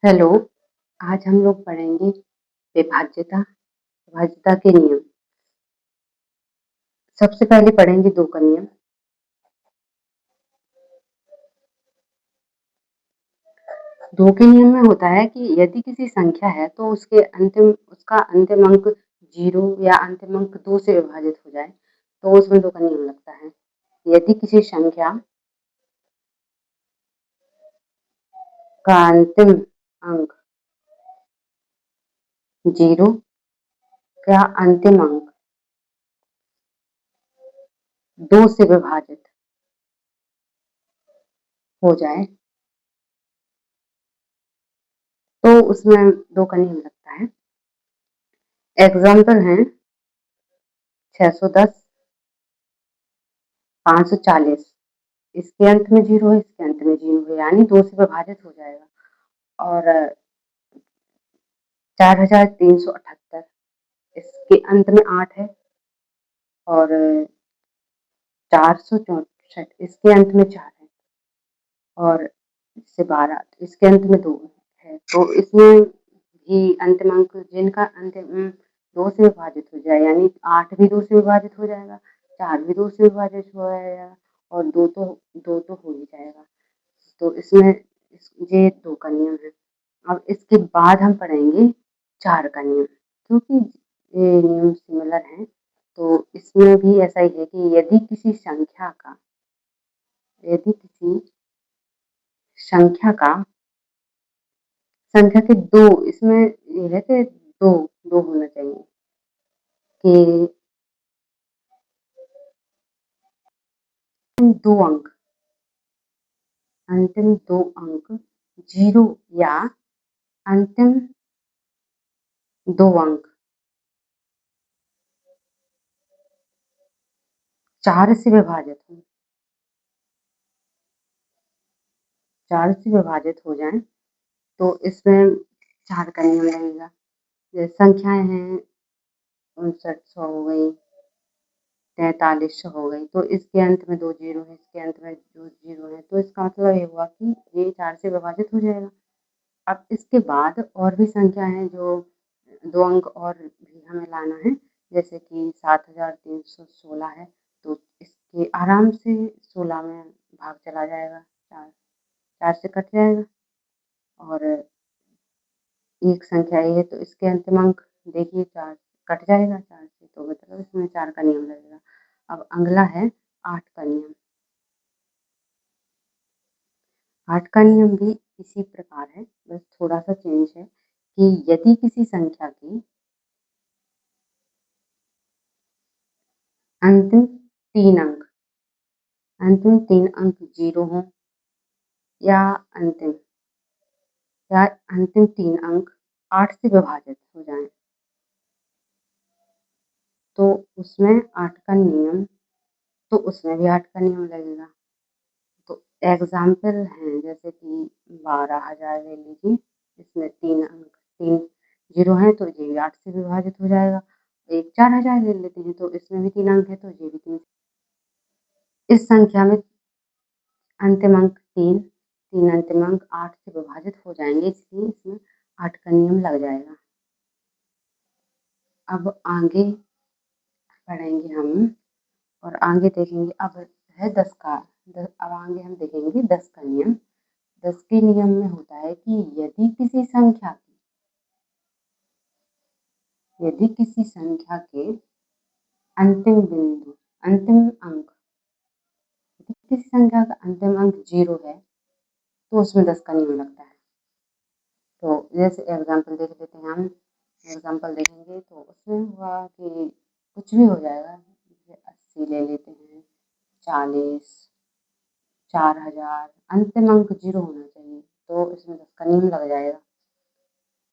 Hello, आज हम लोग पढ़ेंगे विभाज्यता के नियम। सबसे पहले पढ़ेंगे 2 का नियम। 2 के नियम में होता है कि यदि किसी संख्या है तो उसका अंतिम अंक 0 या अंतिम अंक 2 से विभाजित हो जाए तो उसमें 2 का नियम लगता है। यदि किसी संख्या का अंतिम अंक 0 या अंतिम अंक 2 से विभाजित हो जाए तो उसमें 2 का नियम लगता है। एग्जाम्पल हैं 610, 540। इसके अंत में 0 है, इसके अंत में 0 है, यानी 2 से विभाजित हो जाएगा। और 4378, इसके अंत में 8 है। और 464, इसके अंत में 4 है। और इससे 12, इसके अंत में 2 है। तो इसमें भी अंतिम अंक जिनका अंतिम 2 से विभाजित हो जाए, यानी 8 भी 2 से विभाजित हो जाएगा, 4 भी 2 से विभाजित हो जाएगा और 2 तो हो ही जाएगा। तो इसमें ये 2 का नियम है। अब इसके बाद हम पढ़ेंगे 4 का नियम, क्योंकि ये नियम सिमिलर हैं। तो इसमें भी ऐसा ही है कि यदि किसी संख्या के 2, इसमें ये है कि 2 होना चाहिए कि 2 अंतिम 2 अंक 0 या अंतिम 2 अंक 4 से विभाजित हो 4 से विभाजित हो जाएं तो इसमें 4 का नियम लगेगा। जैसे संख्याएं हैं 5900 हो गई, 4300 हो गई, तो इसके अंत में 2 जीरो है, इसके अंत में 2 जीरो है, तो इसका मतलब ये हुआ कि ये 4 से विभाजित हो जाएगा। अब इसके बाद और भी संख्या है जो 2 अंक और भी हमें लाना है, जैसे कि 7316 है, तो इसके आराम से 16 में भाग चला जाएगा, 4 से कट जाएगा। और एक संख्या ये है तो इसके अंतिम अंक देखिए 4 कट जाएगा 4 से, तो मतलब इसमें 4 का नियम लगेगा। अब अगला है 8 का नियम। 8 का नियम भी इसी प्रकार है, बस थोड़ा सा चेंज है कि यदि किसी संख्या की अंतिम 3 अंक 0 हो या अंतिम 3 अंक 8 से विभाजित हो जाएं, तो उसमें 8 का नियम तो उसमें भी 8 का नियम लगेगा। तो एग्जाम्पल हैं जैसे कि 12,000 ले लीजिए, इसमें 3 जीरो हैं तो ये भी 8 से विभाजित हो जाएगा। एक 4,000 ले लेते हैं तो इसमें भी 3 अंक है तो ये भी 3। इस संख्या में अंतिम अंक 3 अंतिम अंक 8 से विभाजित हो जाएंगे, इसलिए इसमें 8 का नियम लग जाएगा। अब आगे पढ़ेंगे हम और आगे देखेंगे। अब है 10 का। अब आगे हम देखेंगे 10 का नियम। 10 के नियम में होता है कि यदि किसी संख्या के अंतिम अंक यदि किसी संख्या का अंतिम अंक 0 है तो उसमें 10 का नियम लगता है। तो जैसे एग्जाम्पल देख लेते हैं हम। एग्जाम्पल देखेंगे तो उसमें हुआ कि कुछ भी हो जाएगा, जैसे 80 ले लेते हैं, 40, 4,000, अंतिम अंक 0 होना चाहिए, तो इसमें 10 का नियम लग जाएगा।